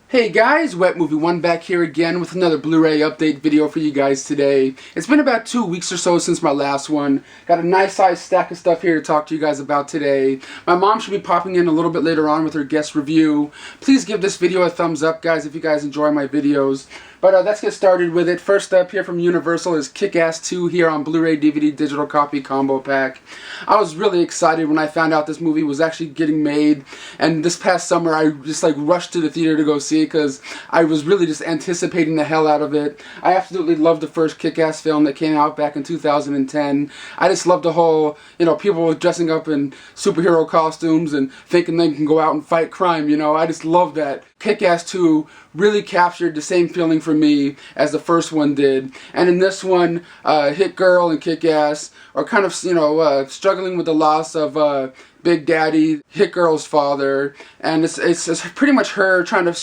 Hey guys, Wet Movie 1 back here again with another Blu-ray update video for you guys today. It's been about 2 weeks or so since my last one. Got a nice sized stack of stuff here to talk to you guys about today. My mom should be popping in a little bit later on with her guest review. Please give this video a thumbs up, guys, if you guys enjoy my videos. But let's get started with it. First up here from Universal is Kick-Ass 2 here on Blu-ray DVD digital copy combo pack. I was really excited when I found out this movie was actually getting made, and this past summer I just rushed to the theater to go see it because I was really just anticipating the hell out of it. I absolutely loved the first Kick-Ass film that came out back in 2010. I just loved the whole, people dressing up in superhero costumes and thinking they can go out and fight crime, I just loved that. Kick-Ass 2 really captured the same feeling for me as the first one did. And in this one, Hit Girl and Kick-Ass are kind of, struggling with the loss of Big Daddy, Hit Girl's father, and it's pretty much her trying to,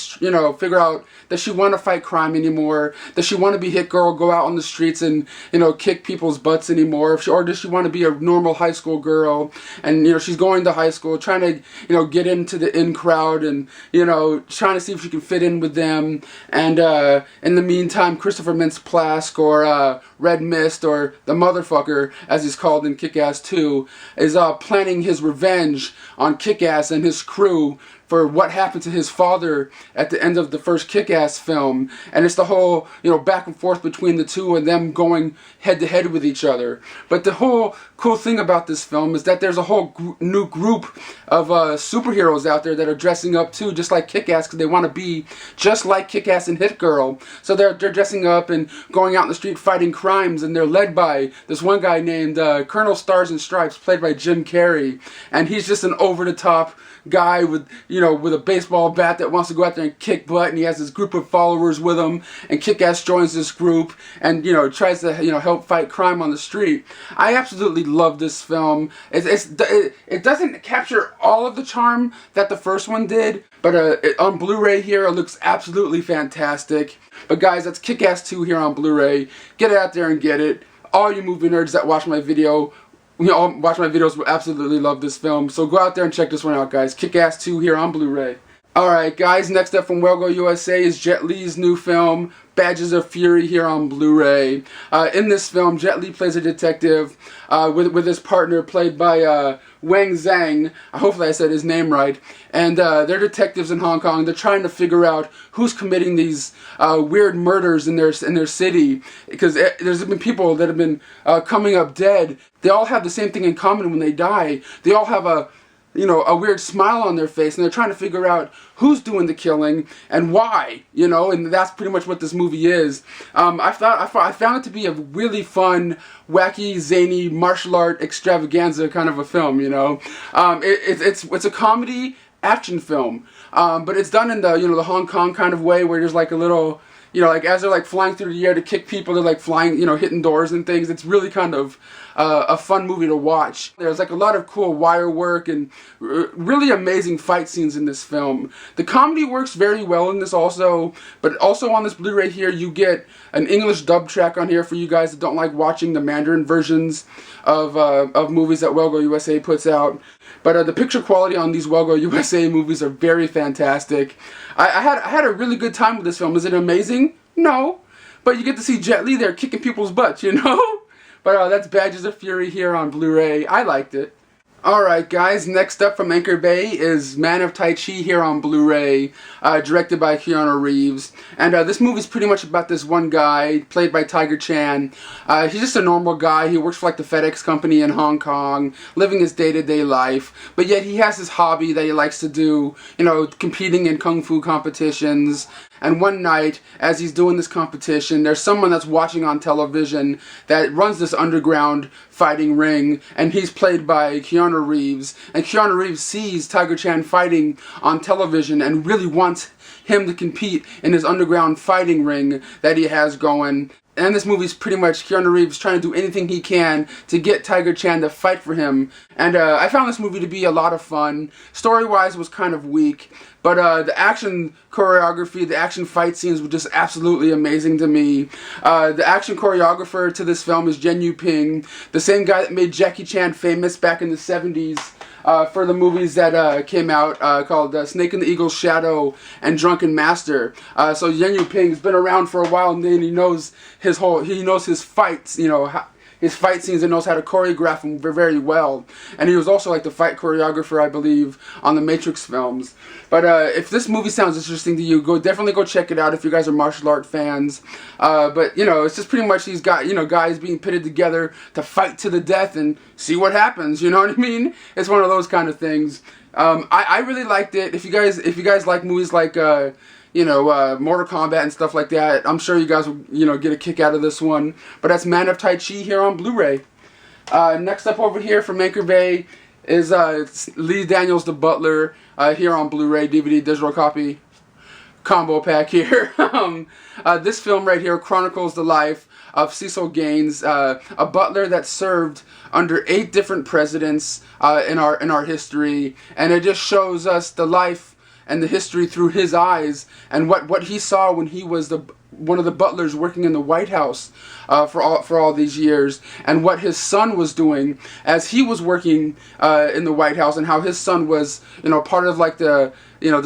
figure out, does she want to fight crime anymore? Does she want to be Hit Girl, go out on the streets and, kick people's butts anymore? Or does she want to be a normal high school girl? And, she's going to high school, trying to, get into the in crowd and, trying to see if she can fit in with them. And in the meantime, Christopher Mintz-Plasse, or Red Mist, or the motherfucker, as he's called in Kick-Ass 2, is planning his revenge on Kick-Ass and his crew for what happened to his father at the end of the first Kick-Ass film. And it's the whole, back and forth between the two and them going head to head with each other. But the whole cool thing about this film is that there's a whole new group of superheroes out there that are dressing up too, just like Kick-Ass, because they want to be just like Kick-Ass and Hit Girl. So they're dressing up and going out in the street fighting crimes, and they're led by this one guy named Colonel Stars and Stripes, played by Carrey. And he's just an over-the-top guy with, with a baseball bat that wants to go out there and kick butt, and he has this group of followers with him, and Kick-Ass joins this group and, tries to, help fight crime on the street. I absolutely love this film. It doesn't capture all of the charm that the first one did, but on Blu-ray here, it looks absolutely fantastic. But guys, that's Kick-Ass 2 here on Blu-ray. Get it out there and get it. All you movie nerds that watch my video, watch my videos will absolutely love this film. So go out there and check this one out, guys. Kick-Ass 2 here on Blu-ray. Alright guys, next up from Wadlow USA is Jet Li's new film, Badges of Fury, here on Blu-ray. In this film, Jet Li plays a detective with his partner, played by Wang Zhang. Hopefully I said his name right. And they're detectives in Hong Kong. They're trying to figure out who's committing these weird murders in their city. Because there's been people that have been coming up dead. They all have the same thing in common when they die. They all have a weird smile on their face, and they're trying to figure out who's doing the killing and why, and that's pretty much what this movie is. I found it to be a really fun, wacky, zany, martial art extravaganza kind of a film, It's a comedy action film, but it's done in the, the Hong Kong kind of way, where there's like a little, as they're flying through the air to kick people, they're flying, hitting doors and things. It's really kind of a fun movie to watch. There's a lot of cool wire work and really amazing fight scenes in this film. The comedy works very well in this also, but also on this Blu-ray here you get an English dub track on here for you guys that don't like watching the Mandarin versions of movies that Wadlow USA puts out. But the picture quality on these Wadlow USA movies are very fantastic. I had a really good time with this film. Is it amazing? No. But you get to see Jet Li there kicking people's butts, But that's Badges of Fury here on Blu-ray. I liked it. Alright guys, next up from Anchor Bay is Man of Tai Chi here on Blu-ray, directed by Keanu Reeves. And this movie's pretty much about this one guy, played by Tiger Chan. He's just a normal guy. He works for the FedEx company in Hong Kong, living his day-to-day life. But yet he has this hobby that he likes to do, competing in kung fu competitions. And one night, as he's doing this competition, there's someone that's watching on television that runs this underground fighting ring, and he's played by Keanu Reeves. And Keanu Reeves sees Tiger Chan fighting on television and really wants him to compete in his underground fighting ring that he has going. And this movie's pretty much Keanu Reeves trying to do anything he can to get Tiger Chan to fight for him. And I found this movie to be a lot of fun. Story-wise, it was kind of weak. But the action choreography, the action fight scenes were just absolutely amazing to me. The action choreographer to this film is Yen Yu Ping, the same guy that made Jackie Chan famous back in the 70s. for the movies that came out called Snake in the Eagle's Shadow and Drunken Master. So Yen Yu Ping's been around for a while, and then he knows his fights, his fight scenes, and knows how to choreograph them very well. And he was also like the fight choreographer, I believe, on the Matrix films. But if this movie sounds interesting to you, definitely go check it out if you guys are martial art fans. But it's just pretty much these guys being pitted together to fight to the death and see what happens. You know what I mean? It's one of those kind of things. I really liked it. If you guys like movies like Mortal Kombat and stuff like that, I'm sure you guys will, get a kick out of this one. But that's Man of Tai Chi here on Blu-ray. Next up over here from Anchor Bay is Lee Daniels the Butler here on Blu-ray, DVD, digital copy, combo pack here. This film right here chronicles the life of Cecil Gaines, a butler that served under 8 different presidents in our history, and it just shows us the life and the history through his eyes, and what he saw when he was one of the butlers working in the White House for all these years, and what his son was doing as he was working in the White House, and how his son was part of like the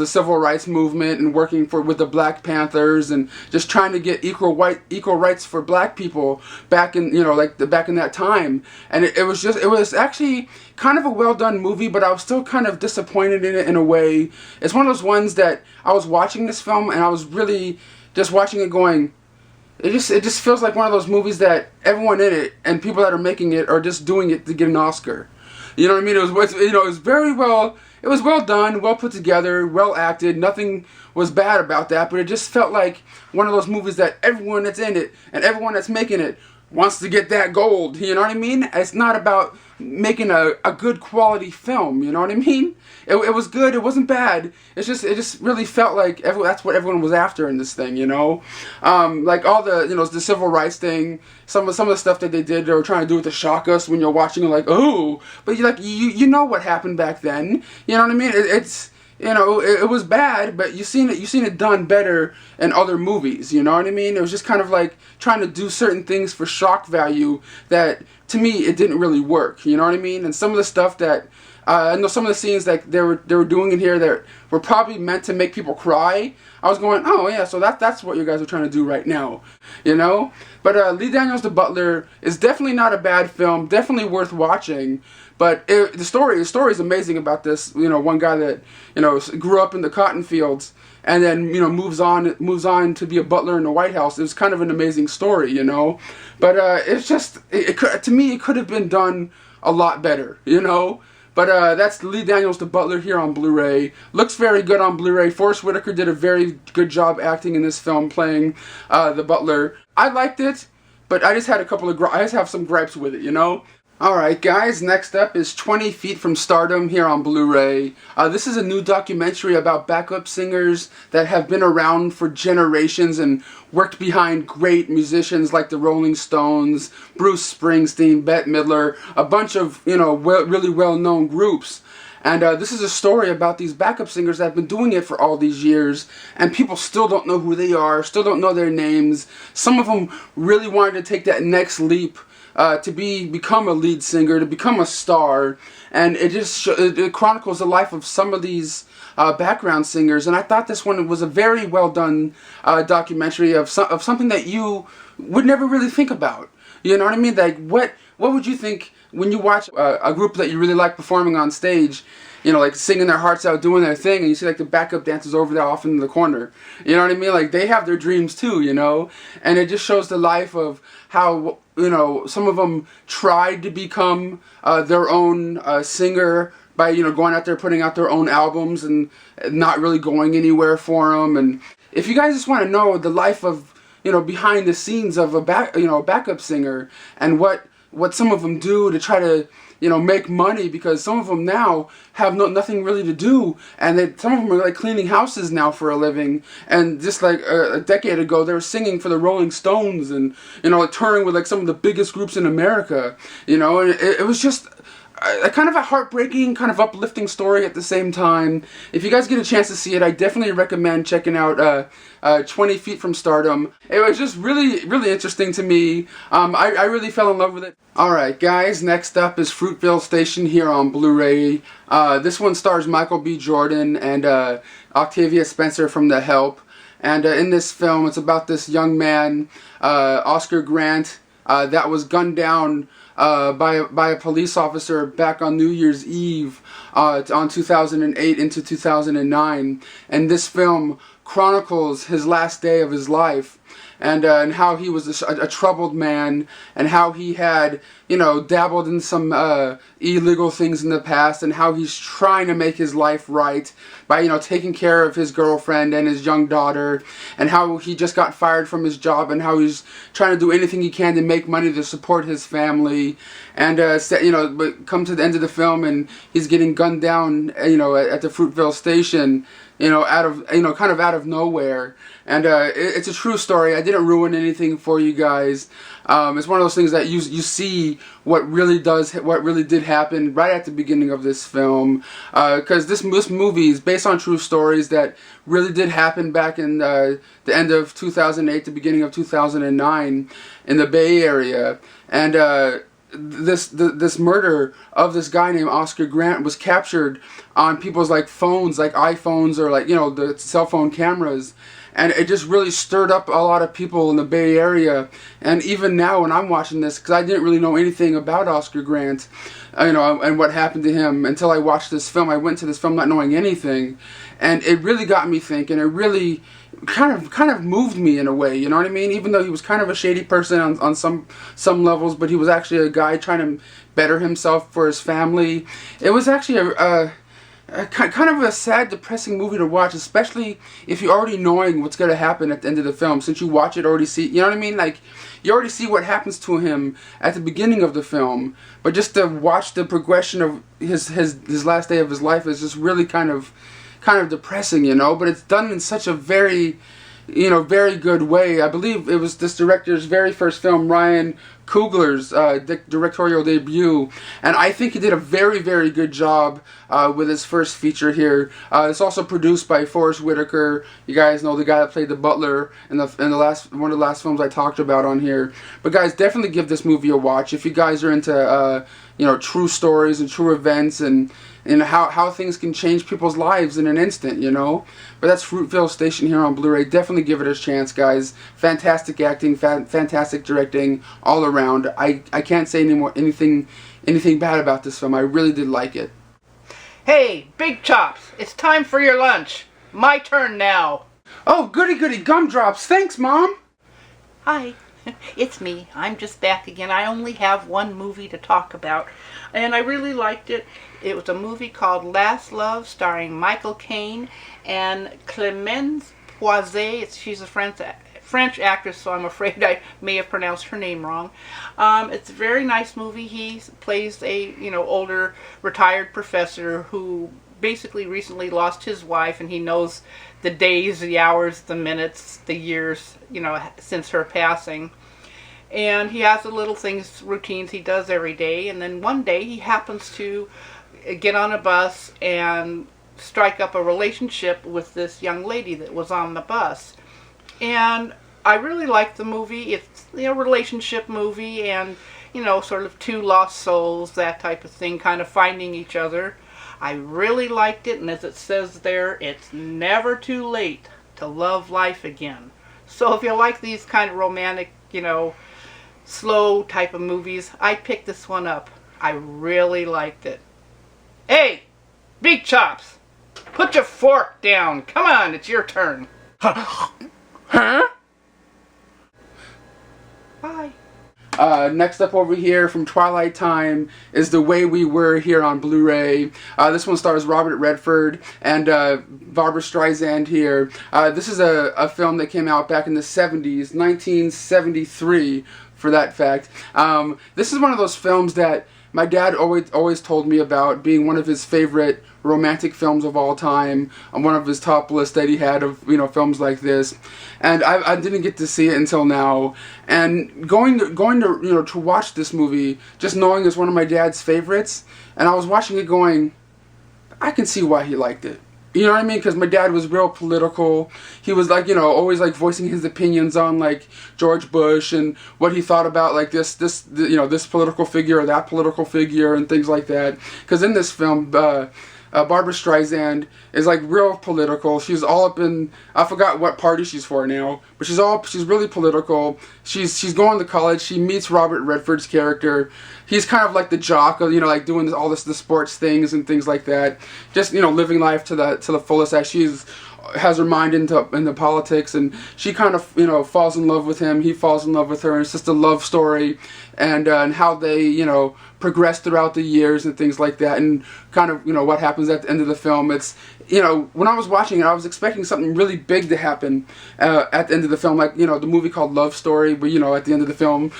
civil rights movement and working with the Black Panthers and just trying to get equal rights for black people back in back in that time. And it was actually kind of a well done movie, but I was still kind of disappointed in it in a way. It's one of those ones that I was watching this film and I was really just watching it going, it just feels like one of those movies that everyone in it and people that are making it are just doing it to get an Oscar. You know what I mean? It was very well. It was well done, well put together, well acted. Nothing was bad about that, but it just felt like one of those movies that everyone that's in it and everyone that's making it wants to get that gold. You know what I mean? It's not about making a good quality film. You know what I mean? It was good. It wasn't bad. It just really felt like that's what everyone was after in this thing. Like all the civil rights thing. Some of the stuff that they were trying to do to shock us when you're watching it, like, oh, but you know what happened back then. You know what I mean? It was bad, but you've seen it done better in other movies. You know what I mean? It was just kind of like trying to do certain things for shock value that, to me, it didn't really work. You know what I mean? And some of the stuff that I know, some of the scenes that they were doing in here that were probably meant to make people cry. I was going, oh yeah, so that's what you guys are trying to do right now, But Lee Daniels the Butler is definitely not a bad film, definitely worth watching. But the story is amazing about this. One guy that grew up in the cotton fields and then moves on to be a butler in the White House. It was kind of an amazing story, But it's just to me it could have been done a lot better, But that's Lee Daniels the Butler here on Blu-ray. Looks very good on Blu-ray. Forrest Whitaker did a very good job acting in this film, playing the butler. I liked it, but I just had I just have some gripes with it, Alright guys, next up is 20 Feet from Stardom here on Blu-ray. This is a new documentary about backup singers that have been around for generations and worked behind great musicians like the Rolling Stones, Bruce Springsteen, Bette Midler, a bunch of really well-known groups. And this is a story about these backup singers that have been doing it for all these years, and people still don't know who they are, still don't know their names. Some of them really wanted to take that next leap to become a lead singer, to become a star, and it chronicles the life of some of these background singers. And I thought this one was a very well done documentary of something that you would never really think about. You know what I mean? Like what would you think when you watch a group that you really like performing on stage? Like singing their hearts out, doing their thing, and you see like the backup dancers over there off in the corner. You know what I mean? Like they have their dreams too, And it just shows the life of how, some of them tried to become their own singer by, going out there putting out their own albums and not really going anywhere for them. And if you guys just want to know the life of, behind the scenes of a backup singer and what some of them do to try to make money, because some of them now have nothing really to do, and some of them are like cleaning houses now for a living. And just like a decade ago, they were singing for the Rolling Stones and like touring with like some of the biggest groups in America. And it was just kind of a heartbreaking, kind of uplifting story at the same time. If you guys get a chance to see it, I definitely recommend checking out 20 Feet from Stardom. It was just really, really interesting to me. I really fell in love with it. Alright guys, next up is Fruitvale Station here on Blu-ray. This one stars Michael B. Jordan and Octavia Spencer from The Help. And in this film, it's about this young man, Oscar Grant, that was gunned down by a police officer back on New Year's Eve on 2008 into 2009. And this film chronicles his last day of his life, and how he was a troubled man, and how he had, you know, dabbled in some illegal things in the past, and how he's trying to make his life right by, you know, taking care of his girlfriend and his young daughter, and how he just got fired from his job, and how he's trying to do anything he can to make money to support his family. And you know, but come to the end of the film, and he's getting gunned down, you know, at the Fruitvale Station, you know, kind of out of nowhere. And it's a true story. I didn't ruin anything for you guys. It's one of those things that you see what really did happen right at the beginning of this film, because this movie is based on true stories that really did happen back in the end of 2008, the beginning of 2009 in the Bay Area. And this murder of this guy named Oscar Grant was captured on people's like phones, like iPhones, or like, you know, the cell phone cameras. And it just really stirred up a lot of people in the Bay Area. And even now when I'm watching this, because I didn't really know anything about Oscar Grant, you know, and what happened to him until I watched this film. I went to this film not knowing anything, and it really got me thinking. It really kind of moved me in a way, you know what I mean? Even though he was kind of a shady person on some levels, but he was actually a guy trying to better himself for his family. It was actually a kind of a sad, depressing movie to watch, especially if you're already knowing what's going to happen at the end of the film. Since you watch it, already see, you know what I mean? Like, you already see what happens to him at the beginning of the film, but just to watch the progression of his last day of his life is just really kind of depressing, you know. But it's done in such a very, you know, very good way. I believe it was this director's very first film, Ryan Coogler's directorial debut, and I think he did a very, very good job with his first feature here. It's also produced by Forrest Whitaker. You guys know the guy that played the Butler in one of the last films I talked about on here. But guys, definitely give this movie a watch if you guys are into you know, true stories and true events, and how things can change people's lives in an instant, you know. But that's Fruitvale Station here on Blu-ray. Definitely give it a chance, guys. Fantastic acting, fantastic directing all around. I can't say anything bad about this film. I really did like it. Hey, Big Chops, it's time for your lunch. My turn now. Oh, goody gumdrops. Thanks, Mom. Hi. It's me. I'm just back again. I only have one movie to talk about, and I really liked it. It was a movie called Last Love, starring Michael Caine and Clémence Poiset. She's a French actress, so I'm afraid I may have pronounced her name wrong. It's a very nice movie. He plays a, you know, older retired professor who basically recently lost his wife, and he knows the days, the hours, the minutes, the years, you know, since her passing. And he has the little things, routines he does every day. And then one day he happens to get on a bus and strike up a relationship with this young lady that was on the bus. And I really liked the movie. It's, you know, a relationship movie, and, you know, sort of two lost souls, that type of thing, kind of finding each other. I really liked it, and as it says there, it's never too late to love life again. So if you like these kind of romantic, you know, slow type of movies, I picked this one up. I really liked it. Hey, Big Chops, put your fork down. Come on, it's your turn. Huh? Bye. Next up over here from Twilight Time is The Way We Were here on Blu-ray. This one stars Robert Redford and Barbra Streisand here. This is a film that came out back in the 70s, 1973 for that fact. This is one of those films that my dad always told me about being one of his favorite romantic films of all time, on one of his top lists that he had of, you know, films like this. And I didn't get to see it until now. And going to you know, to watch this movie, just knowing it's one of my dad's favorites, and I was watching it going, I can see why he liked it. You know what I mean? Because my dad was real political. He was like, you know, always like voicing his opinions on like George Bush and what he thought about like this you know, this political figure or that political figure and things like that. Because in this film, Barbra Streisand is like real political. She's all up in, I forgot what party she's for now, but she's really political. She's going to college. She meets Robert Redford's character. He's kind of like the jock, you know, like doing all the sports things and things like that. Just, you know, living life to the fullest as has her mind into politics, and she kind of, you know, falls in love with him. He falls in love with her, and it's just a love story, and how they, you know, progress throughout the years and things like that, and kind of, you know, what happens at the end of the film. It's, you know, when I was watching it, I was expecting something really big to happen at the end of the film, like, you know, the movie called Love Story, but, you know, at the end of the film,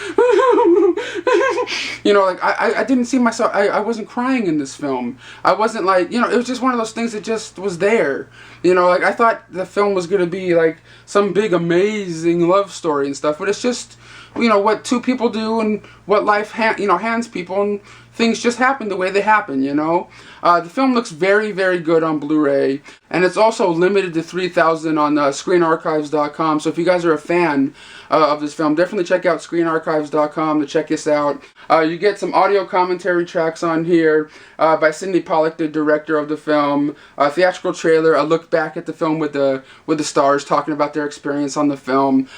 you know, like, I didn't see myself, I wasn't crying in this film. I wasn't like, you know, it was just one of those things that just was there. You know, like, I thought the film was going to be like some big amazing love story and stuff, but it's just, you know, what two people do and what life hands people, and things just happen the way they happen, you know. The film looks very, very good on Blu-ray, and it's also limited to 3,000 on ScreenArchives.com. So if you guys are a fan of this film, definitely check out ScreenArchives.com to check this out. You get some audio commentary tracks on here by Sidney Pollack, the director of the film. A theatrical trailer, a look back at the film with the stars talking about their experience on the film.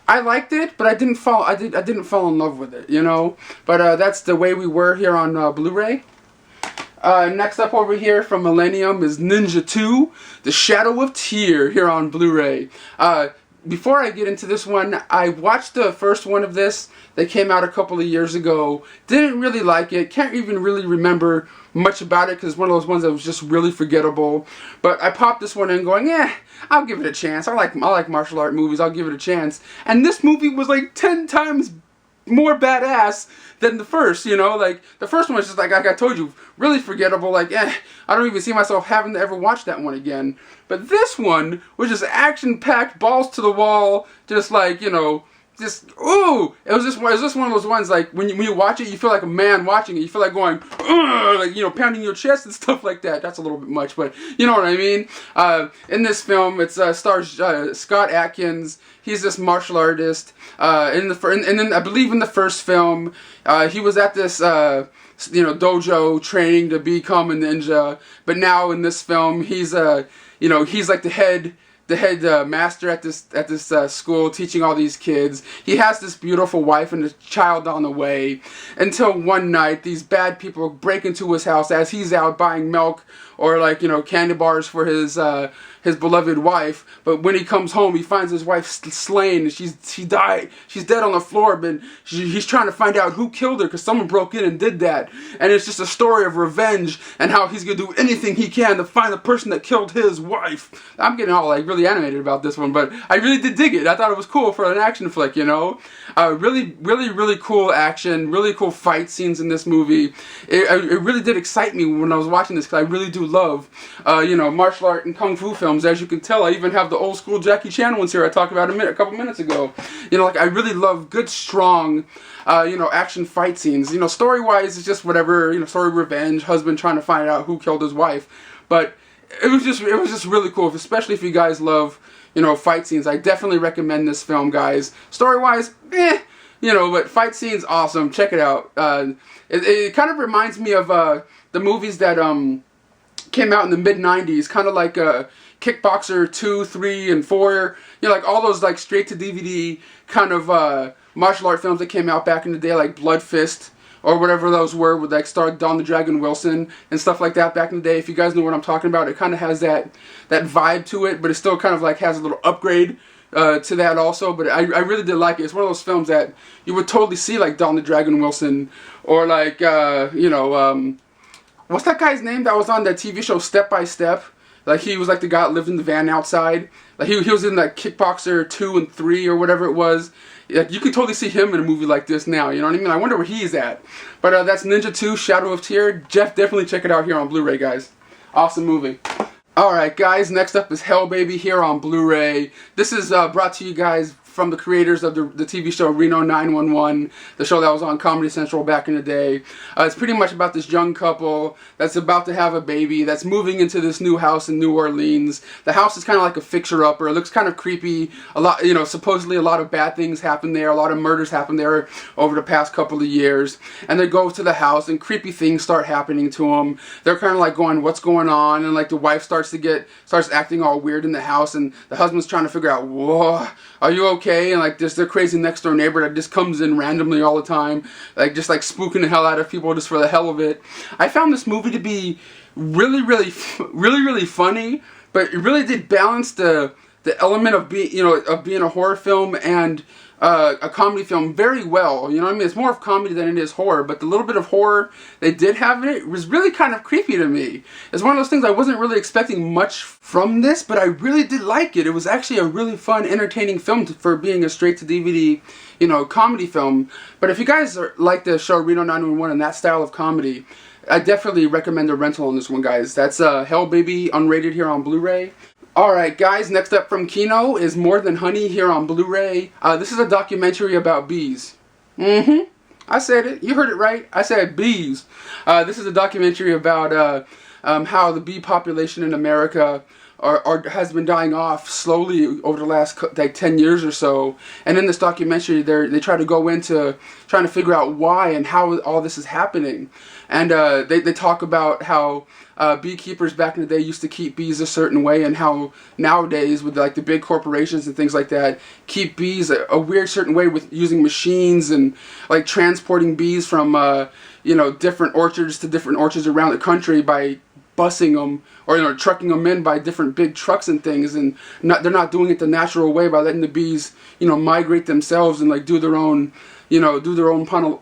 I liked it, but I didn't fall in love with it, you know. But that's The Way We Were here on Blu-ray. Next up over here from Millennium is Ninja 2, The Shadow of Tear here on Blu-ray. Before I get into this one, I watched the first one of this that came out a couple of years ago. Didn't really like it. Can't even really remember much about it because it's one of those ones that was just really forgettable. But I popped this one in going, I'll give it a chance. I like martial art movies. I'll give it a chance. And this movie was like 10 times more badass than the first, you know. Like, the first one was just like I told you, really forgettable. Like, I don't even see myself having to ever watch that one again. But this one was just action-packed, balls to the wall, just like, you know, just, ooh! It was just one of those ones, like, when you watch it, you feel like a man watching it. You feel like going, like, you know, pounding your chest and stuff like that. That's a little bit much, but you know what I mean? In this film, it stars Scott Adkins. He's this martial artist. And then I believe in the first film, he was at this, you know, dojo training to become a ninja. But now in this film, he's you know, he's like the head master at this school, teaching all these kids. He has this beautiful wife and a child on the way, until one night these bad people break into his house as he's out buying milk or, like, you know, candy bars for his beloved wife. But when he comes home, he finds his wife slain, and she's dead on the floor. But he's trying to find out who killed her because someone broke in and did that. And it's just a story of revenge and how he's gonna do anything he can to find the person that killed his wife. I'm getting all like really animated about this one, but I really did dig it. I thought it was cool for an action flick, you know. Really, really, really cool action, really cool fight scenes in this movie. It really did excite me when I was watching this because I really do love, you know, martial art and kung fu films. As you can tell, I even have the old school Jackie Chan ones here I talked about a couple minutes ago. You know, like, I really love good, strong, you know, action fight scenes. You know, story-wise, it's just whatever, you know, story revenge, husband trying to find out who killed his wife. But it was just really cool, especially if you guys love, you know, fight scenes. I definitely recommend this film, guys. Story-wise, you know, but fight scenes, awesome. Check it out. It kind of reminds me of the movies that came out in the mid-90s, kind of like Kickboxer 2, 3, and 4. You know, like all those like straight-to-DVD kind of martial art films that came out back in the day, like Blood Fist, or whatever those were, with like starred Don the Dragon Wilson and stuff like that back in the day. If you guys know what I'm talking about, it kind of has that vibe to it, but it still kind of like has a little upgrade to that also. But I really did like it. It's one of those films that you would totally see like Don the Dragon Wilson, or like you know, what's that guy's name that was on that TV show Step by Step? Like he was like the guy that lived in the van outside. Like he was in that Kickboxer 2 and 3 or whatever it was. Like you can totally see him in a movie like this now. You know what I mean? I wonder where he's at. But that's Ninja 2: Shadow of Tear. Definitely check it out here on Blu-ray, guys. Awesome movie. Alright guys, next up is Hell Baby here on Blu-ray. This is brought to you guys from the creators of the TV show Reno 911, the show that was on Comedy Central back in the day. It's pretty much about this young couple that's about to have a baby, that's moving into this new house in New Orleans. The house is kind of like a fixer-upper. It looks kind of creepy. A lot, you know, supposedly a lot of bad things happen there. A lot of murders happen there over the past couple of years. And they go to the house and creepy things start happening to them. They're kind of like going, what's going on? And like the wife starts acting all weird in the house, and the husband's trying to figure out, whoa, are you okay? And like there's their crazy next door neighbor that just comes in randomly all the time, like just like spooking the hell out of people just for the hell of it. I found this movie to be really funny, but it really did balance the element of being a horror film and a comedy film very well. You know what I mean? It's more of comedy than it is horror, but the little bit of horror they did have in it was really kind of creepy to me. It's one of those things I wasn't really expecting much from this, but I really did like it. It was actually a really fun, entertaining film for being a straight-to-DVD, you know, comedy film. But if you guys like the show Reno 911 and that style of comedy, I definitely recommend a rental on this one, guys. That's Hell Baby, unrated here on Blu-ray. Alright guys, next up from Keanu is More Than Honey here on Blu-ray. This is a documentary about bees. I said it. You heard it right. I said bees. This is a documentary about how the bee population in America has been dying off slowly over the last like 10 years or so. And in this documentary, they try to go into trying to figure out why and how all this is happening. And they talk about how beekeepers back in the day used to keep bees a certain way, and how nowadays with like the big corporations and things like that keep bees a weird certain way with using machines and like transporting bees from different orchards to different orchards around the country by busing them or trucking them in by different big trucks and things, and they're not doing it the natural way by letting the bees migrate themselves and like do their own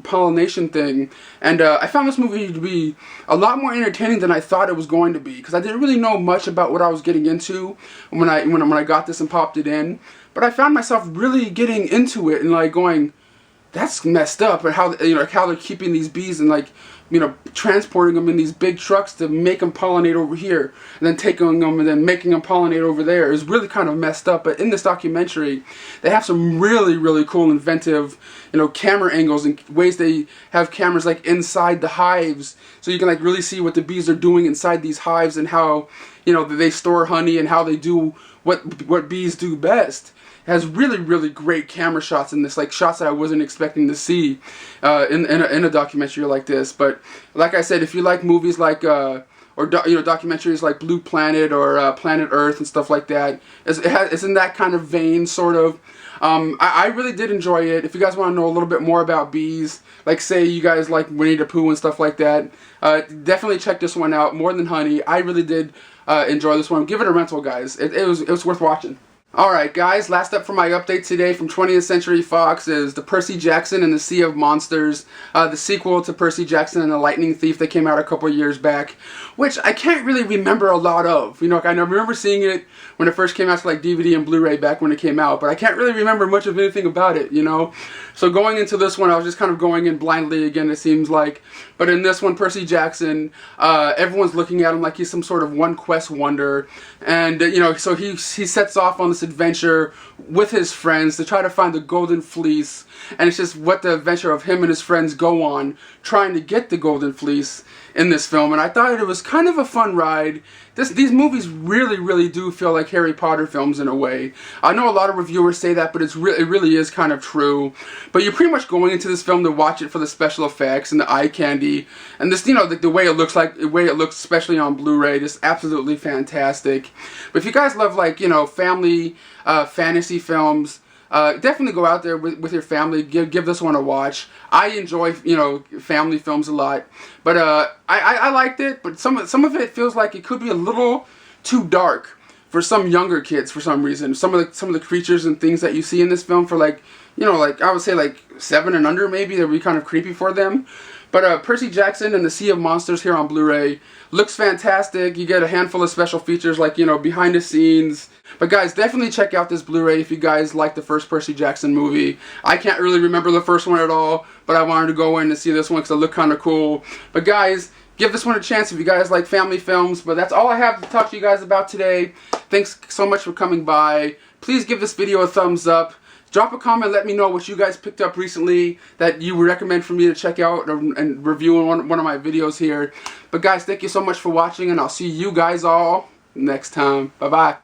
pollination thing. And I found this movie to be a lot more entertaining than I thought it was going to be, because I didn't really know much about what I was getting into when I got this and popped it in. But I found myself really getting into it and like going, that's messed up. And how how they're keeping these bees and like transporting them in these big trucks to make them pollinate over here, and then taking them and then making them pollinate over there is really kind of messed up. But in this documentary, they have some really cool, inventive, camera angles and ways they have cameras like inside the hives, so you can like really see what the bees are doing inside these hives and how they store honey and how they do what bees do best. It has really great camera shots in this, like shots that I wasn't expecting to see in a documentary like this. But like I said, if you like movies like documentaries like Blue Planet or Planet Earth and stuff like that, it's in that kind of vein, sort of. I really did enjoy it. If you guys want to know a little bit more about bees, like say you guys like Winnie the Pooh and stuff like that, definitely check this one out. More Than Honey. I really did enjoy this one. Give it a rental, guys. It was worth watching. Alright guys, last up for my update today from 20th Century Fox is the Percy Jackson and the Sea of Monsters, the sequel to Percy Jackson and the Lightning Thief that came out a couple years back, which I can't really remember a lot of. I remember seeing it when it first came out to like DVD and Blu-ray back when it came out, but I can't really remember much of anything about it, So going into this one, I was just kind of going in blindly again, it seems like. But in this one, Percy Jackson, everyone's looking at him like he's some sort of one quest wonder. And, so he sets off on this adventure with his friends to try to find the Golden Fleece. And it's just what the adventure of him and his friends go on trying to get the Golden Fleece in this film. And I thought it was kind of a fun ride. These movies really do feel like Harry Potter films in a way. I know a lot of reviewers say that, but it really is kind of true. But you're pretty much going into this film to watch it for the special effects and the eye candy, and this, the way it looks, especially on Blu-ray, just absolutely fantastic. But if you guys love like family fantasy films, definitely go out there with your family. Give this one a watch. I enjoy family films a lot, but I liked it. But some of it feels like it could be a little too dark for some younger kids for some reason. Some of the creatures and things that you see in this film for like I would say like 7 and under maybe, that would be kind of creepy for them. But Percy Jackson and the Sea of Monsters here on Blu-ray looks fantastic. You get a handful of special features like, you know, behind the scenes. But guys, definitely check out this Blu-ray if you guys like the first Percy Jackson movie. I can't really remember the first one at all, but I wanted to go in and see this one because it looked kind of cool. But guys, give this one a chance if you guys like family films. But that's all I have to talk to you guys about today. Thanks so much for coming by. Please give this video a thumbs up. Drop a comment, let me know what you guys picked up recently that you would recommend for me to check out and review in one of my videos here. But guys, thank you so much for watching, and I'll see you guys all next time. Bye-bye.